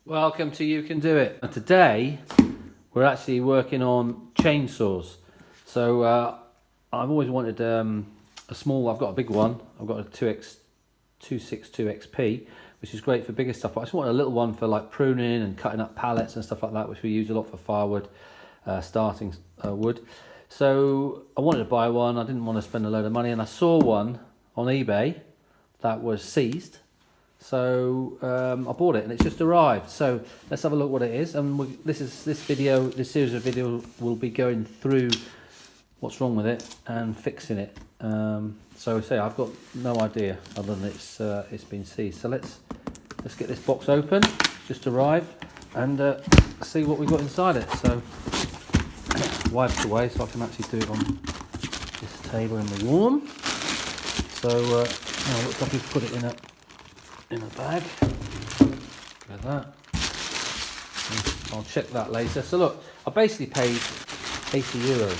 Welcome to You Can Do It. And today we're actually working on chainsaws. So I've always wanted a small, I've got a big one, I've got a 262 XP, which is great for bigger stuff, but I just want a little one for like pruning and cutting up pallets and stuff like that, which we use a lot for firewood, starting wood. So I wanted to buy one, I didn't want to spend a load of money, and I saw one on eBay that was seized. So I bought it and it's just arrived. So let's have a look what it is. And this series of video will be going through what's wrong with it and fixing it. So say I've got no idea other than it's been seized. So let's get this box open. It's just arrived, and see what we've got inside it. So wiped away so I can actually do it on this table in the warm. So it looks like we've put it in a bag. Look at that. I'll check that later. So look, I basically paid €80,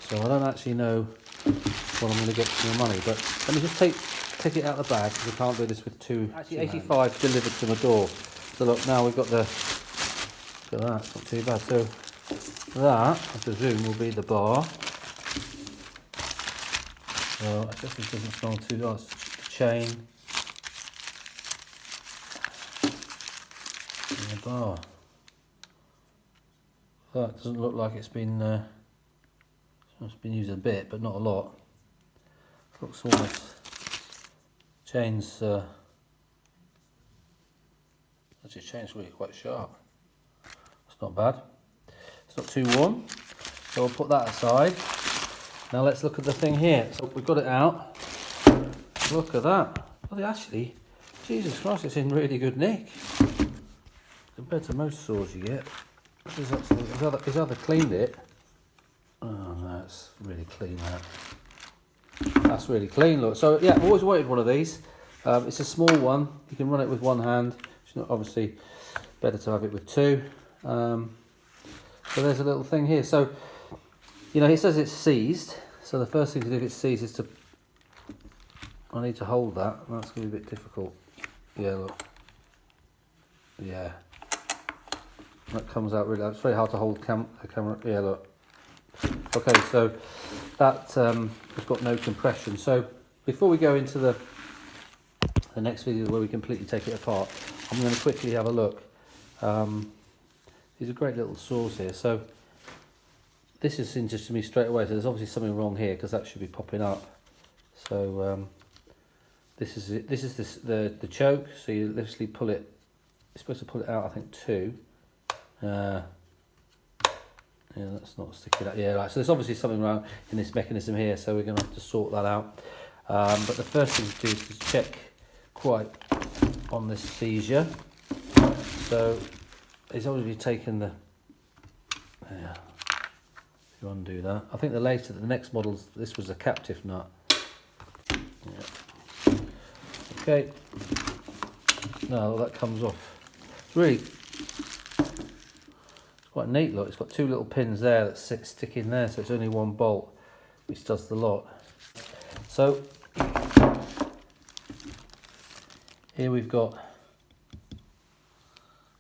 so I don't actually know what I'm going to get for the money, but let me just take it out of the bag, because we can't do this with two. Actually 85 delivered to my door. So look, now we've got the, look at that, it's not too bad. So that, I presume, will be the bar. So I guess it doesn't smell too nice. The chain. The bar. That doesn't look like it's been used a bit, but not a lot. Looks almost chains. Actually, chain's really quite sharp. It's not bad. It's not too warm, so we'll put that aside. Now let's look at the thing here. So we've got it out. Look at that. Well, actually, Jesus Christ, it's in really good nick. Compared to most saws you get. He's either cleaned it. Oh no, it's really clean that. That's really clean, look. So yeah, I've always wanted one of these. It's a small one. You can run it with one hand. It's not obviously better to have it with two. So there's a little thing here. So, you know, he says it's seized. So the first thing to do if it's seized is to, I need to hold that. That's going to be a bit difficult. Yeah, look. Yeah. That comes out really, it's very hard to hold the camera. Yeah, look. Okay, so that has got no compression. So before we go into the next video where we completely take it apart, I'm going to quickly have a look. These are great little saws here. So this is interesting to me straight away. So there's obviously something wrong here, because that should be popping up. So this is it. This is the choke. So you literally pull it. You're supposed to pull it out, I think, two. Yeah, that's not sticking out. Yeah, right. So there's obviously something wrong in this mechanism here, so we're going to have to sort that out. But the first thing to do is to check quite on this seizure. So it's obviously taken the. Yeah, if you undo that, I think the next models, this was a captive nut. Yeah. Okay. No, that comes off. It's really. Quite neat, look. It's got two little pins there that stick in there, so it's only one bolt, which does the lot. So here we've got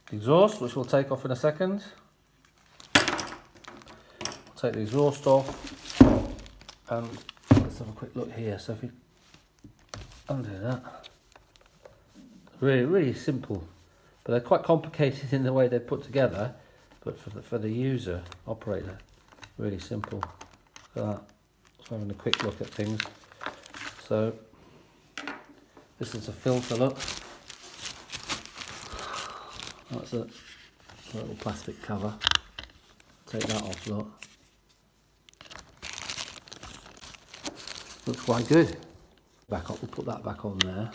the exhaust, which we'll take off in a second. Take the exhaust off, and let's have a quick look here. So if you undo that, really simple, but they're quite complicated in the way they're put together. But for the user, operator, really simple. Look at that. Just having a quick look at things. So this is a filter, look. That's a little plastic cover. Take that off, look. Looks quite good. Back up, we'll put that back on there.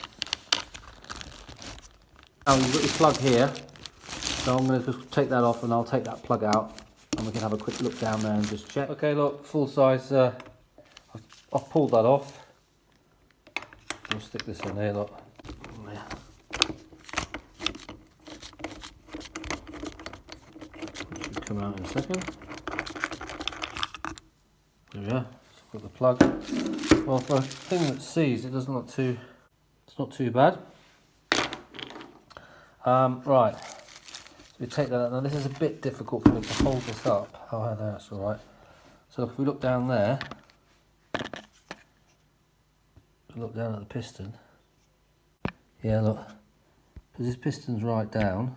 Now you've got your plug here. So I'm going to just take that off, and I'll take that plug out, and we can have a quick look down there and just check. Okay, look, full size. I've pulled that off. We'll stick this in there, look. Yeah. Which should come out in a second. There we are. So I've got the plug. Well, for a thing that's seized, it doesn't look too. It's not too bad. Right. we take that out. Now this is a bit difficult for me to hold this up. Oh, that's all right. So if we look down there, look down at the piston. Yeah, look, because this piston's right down.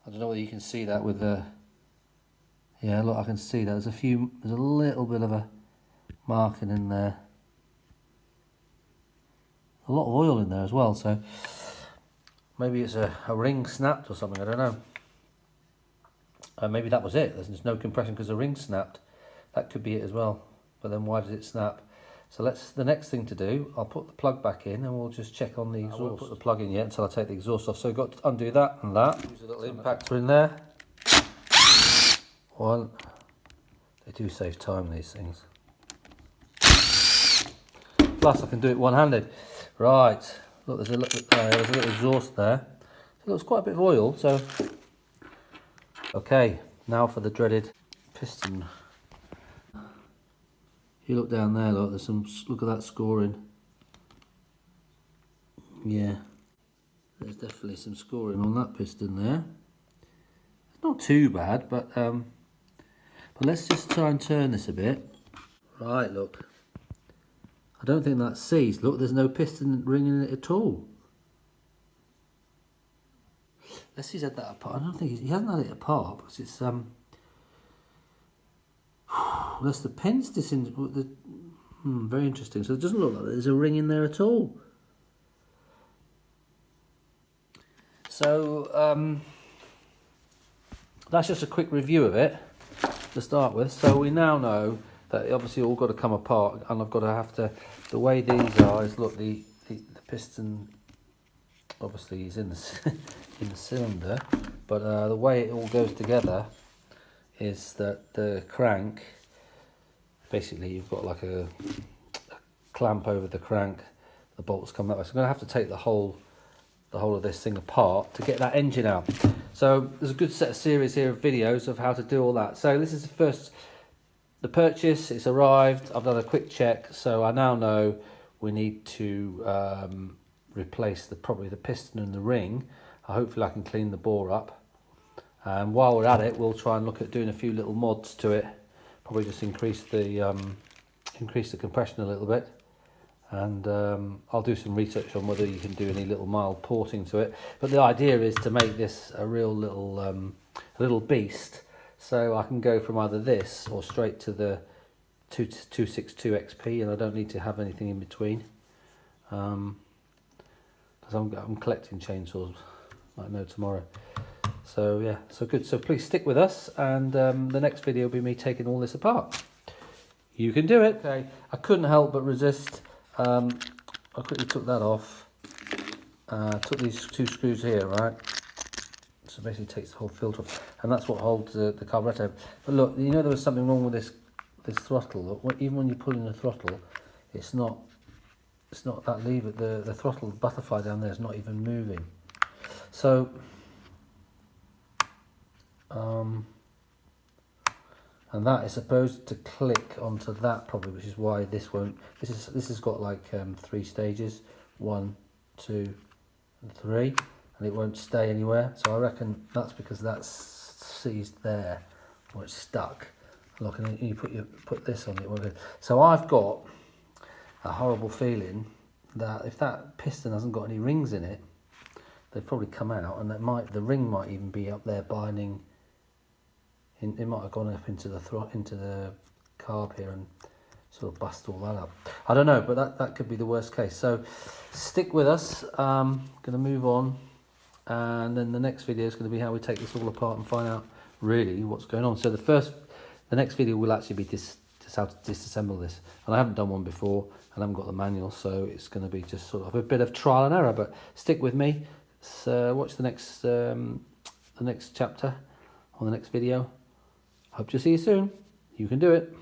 I don't know whether you can see that with the. Yeah, look, I can see that. There's a little bit of a marking in there. A lot of oil in there as well, so maybe it's a ring snapped or something, I don't know. Maybe that was it. There's no compression because the ring snapped. That could be it as well. But then why did it snap? So the next thing to do, I'll put the plug back in and we'll just check on the exhaust. I won't put the plug in yet until I take the exhaust off. So I've got to undo that and that. Use a little impactor in there. One. They do save time, these things. Plus I can do it one-handed. Right, look, there's a little exhaust there. So there's quite a bit of oil, so. Okay, now for the dreaded piston. You look down there, look, look at that scoring. Yeah, there's definitely some scoring on that piston there. It's not too bad, but let's just try and turn this a bit. Right, look. I don't think that's seized. Look, there's no piston ring in it at all. Let's see if he's had that apart. I don't think he hasn't had it apart because it's that's the pins very interesting. So it doesn't look like there's a ring in there at all. So that's just a quick review of it to start with. So we now know that it obviously all got to come apart, and I've got to have to. The way these are is, look, the piston obviously is in the in the cylinder, but the way it all goes together is that the crank, basically you've got like a clamp over the crank, the bolts come that way. So I'm going to have to take the whole of this thing apart to get that engine out. So there's a good series here of videos of how to do all that. So this is the purchase. It's arrived. I've done a quick check, so I now know we need to replace probably the piston and the ring. Hopefully I can clean the bore up, and while we're at it we'll try and look at doing a few little mods to it. Probably just increase the compression a little bit, and I'll do some research on whether you can do any little mild porting to it. But the idea is to make this a real little beast, so I can go from either this or straight to the 262 XP, and I don't need to have anything in between, because I'm collecting chainsaws like no tomorrow. So yeah, so good. So please stick with us, and the next video will be me taking all this apart. You can do it. Okay, I couldn't help but resist. I quickly took that off. Took these two screws here, right? So basically takes the whole filter off, and that's what holds the carburetor. But look, you know there was something wrong with this throttle. Look, even when you pull in the throttle, it's not that lever. The throttle butterfly down there is not even moving. So and that is supposed to click onto that probably, which is why this won't. This has got like 3 stages, 1, 2, and 3, and it won't stay anywhere. So I reckon that's because that's seized there, or it's stuck. Look, and you put this on, it won't go. So I've got a horrible feeling that if that piston hasn't got any rings in it, they've probably come out, and the ring might even be up there binding. It might have gone up into the carb here and sort of bust all that up. I don't know, but that could be the worst case. So stick with us. Going to move on, and then the next video is going to be how we take this all apart and find out really what's going on. So the next video will actually be just how to disassemble this, and I haven't done one before, and I haven't got the manual, so it's going to be just sort of a bit of trial and error. But stick with me. So watch the next chapter on the next video. Hope to see you soon. You can do it.